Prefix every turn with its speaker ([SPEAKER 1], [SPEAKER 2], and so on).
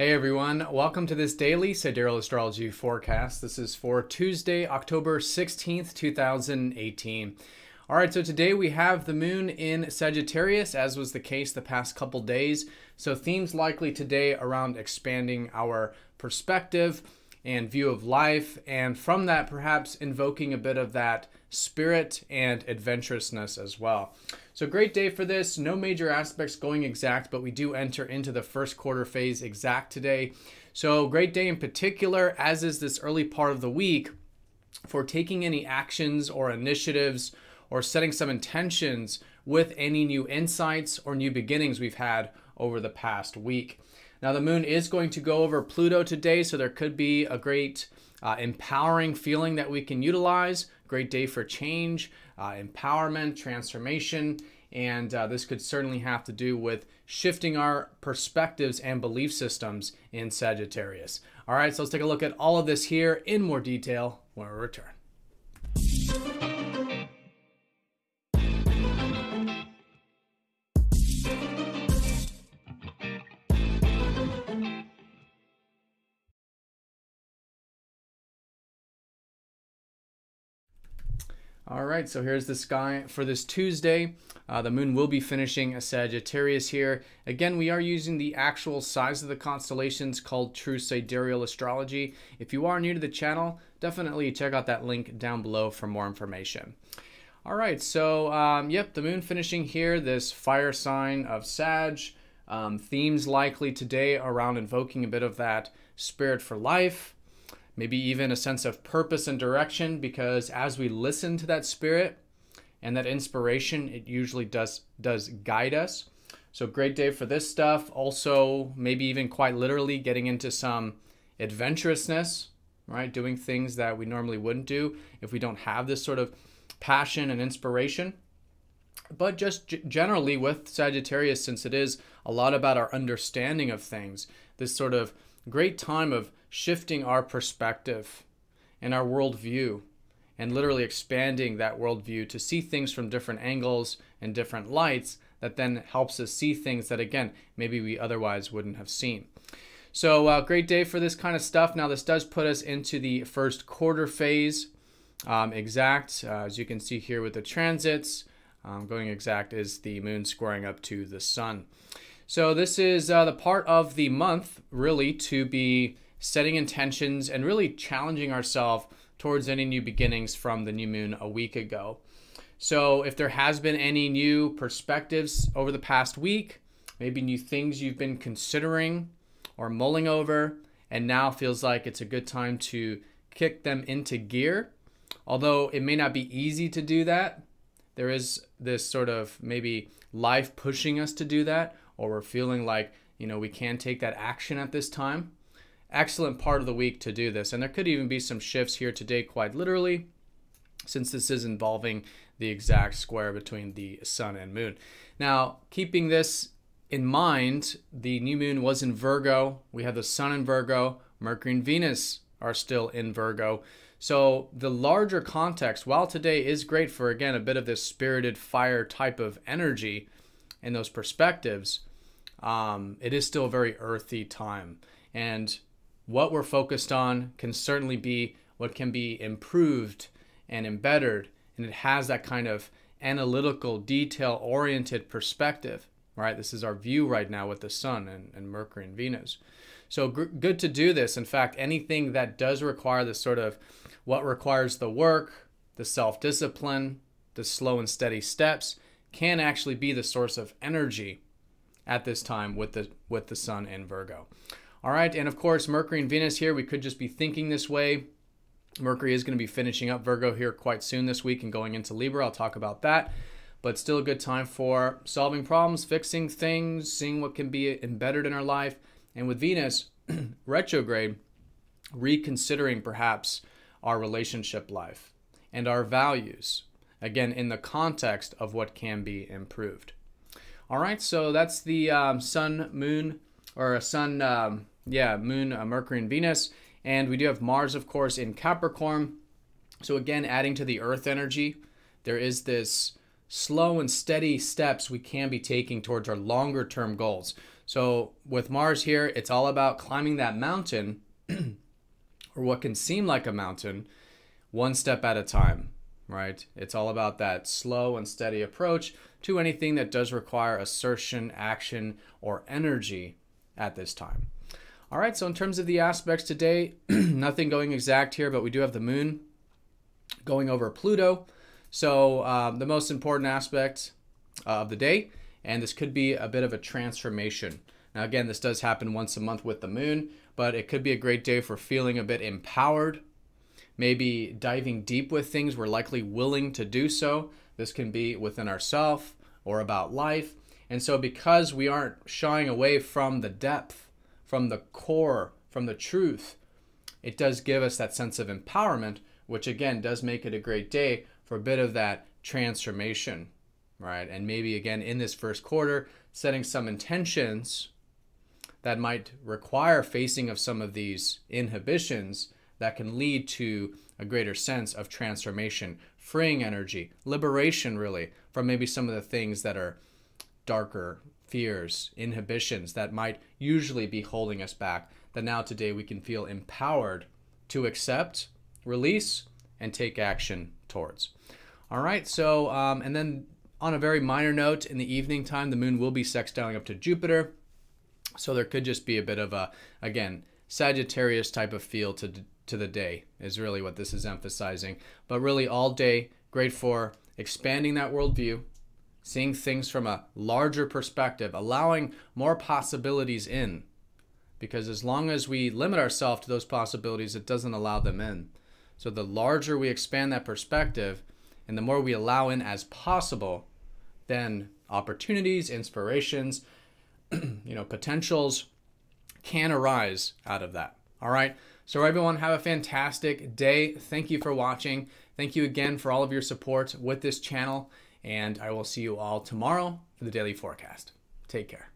[SPEAKER 1] Hey everyone, welcome to this daily Sidereal Astrology forecast. This is for Tuesday, October 16th, 2018. All right, so today we have the moon in Sagittarius, as was the case the past couple days. So themes likely today around expanding our perspective and view of life, and from that perhaps invoking a bit of that spirit and adventurousness as well. So great day for this. No major aspects going exact, but we do enter into the first quarter phase exact today. So great day in particular, as is this early part of the week, for taking any actions or initiatives or setting some intentions with any new insights or new beginnings we've had over the past week. Now the moon is going to go over Pluto today, so there could be a great empowering feeling that we can utilize. Great day for change, empowerment, transformation, and this could certainly have to do with shifting our perspectives and belief systems in Sagittarius. All right, so let's take a look at all of this here in more detail when we return. All right, so here's the sky for this Tuesday. The moon will be finishing a Sagittarius here. Again, we are using the actual size of the constellations called True Sidereal Astrology. If you are new to the channel, definitely check out that link down below for more information. All right, so yep, the moon finishing here, this fire sign of Sag. Themes likely today around invoking a bit of that spirit for life. Maybe even a sense of purpose and direction, because as we listen to that spirit and that inspiration, it usually does guide us. So great day for this stuff. Also, maybe even quite literally getting into some adventurousness, right? Doing things that we normally wouldn't do if we don't have this sort of passion and inspiration. But just generally with Sagittarius, since it is a lot about our understanding of things, this sort of great time of shifting our perspective and our worldview and literally expanding that worldview to see things from different angles and different lights that then helps us see things that, again, maybe we otherwise wouldn't have seen. So great day for this kind of stuff. Now this does put us into the first quarter phase exact. As you can see here with the transits, going exact is the moon squaring up to the sun. So this is the part of the month really to be setting intentions and really challenging ourselves towards any new beginnings from the new moon a week ago. So if there has been any new perspectives over the past week, maybe new things you've been considering or mulling over, and now feels like it's a good time to kick them into gear. Although it may not be easy to do that, there is this sort of maybe life pushing us to do that, or we're feeling like, you know, we can take that action at this time. Excellent part of the week to do this. And there could even be some shifts here today, quite literally, since this is involving the exact square between the sun and moon. Now, keeping this in mind, the new moon was in Virgo. We have the sun in Virgo. Mercury and Venus are still in Virgo. So the larger context, while today is great for, again, a bit of this spirited fire type of energy and those perspectives, it is still a very earthy time. And what we're focused on can certainly be what can be improved and embedded, and it has that kind of analytical, detail-oriented perspective, right? This is our view right now with the sun and Mercury and Venus. So good to do this. In fact, anything that does require this sort of what requires the work, the self-discipline, the slow and steady steps can actually be the source of energy at this time with the sun in Virgo. All right, and of course, Mercury and Venus here, we could just be thinking this way. Mercury is going to be finishing up Virgo here quite soon this week and going into Libra. I'll talk about that. But still a good time for solving problems, fixing things, seeing what can be embedded in our life. And with Venus retrograde, reconsidering perhaps our relationship life and our values, again, in the context of what can be improved. All right, so that's the sun, moon, or a sun, moon, Mercury and Venus. And we do have Mars, of course, in Capricorn. So again, adding to the earth energy, there is this slow and steady steps we can be taking towards our longer term goals. So with Mars here, it's all about climbing that mountain, or what can seem like a mountain, one step at a time, right? It's all about that slow and steady approach to anything that does require assertion, action, or energy at this time. All right, so in terms of the aspects today, nothing going exact here, but we do have the moon going over Pluto. So the most important aspect of the day, and this could be a bit of a transformation. Now again, this does happen once a month with the moon, but it could be a great day for feeling a bit empowered, maybe diving deep with things. We're likely willing to do so. This can be within ourselves or about life. And so because we aren't shying away from the depth, from the core, from the truth, it does give us that sense of empowerment, which again does make it a great day for a bit of that transformation, right? And maybe again in this first quarter, setting some intentions that might require facing of some of these inhibitions that can lead to a greater sense of transformation, freeing energy, liberation really from maybe some of the things that are darker, fears, inhibitions that might usually be holding us back, that now today we can feel empowered to accept, release, and take action towards. All right, so, and then on a very minor note, in the evening time, the moon will be sextiling up to Jupiter. So there could just be a bit of a, again, Sagittarius type of feel to the day is really what this is emphasizing. But really all day, great for expanding that worldview, seeing things from a larger perspective, allowing more possibilities in. Because as long as we limit ourselves to those possibilities, it doesn't allow them in. So the larger we expand that perspective and the more we allow in as possible, then opportunities, inspirations, potentials can arise out of that. All right. So everyone, have a fantastic day. Thank you for watching. Thank you again for all of your support with this channel. And I will see you all tomorrow for the daily forecast. Take care.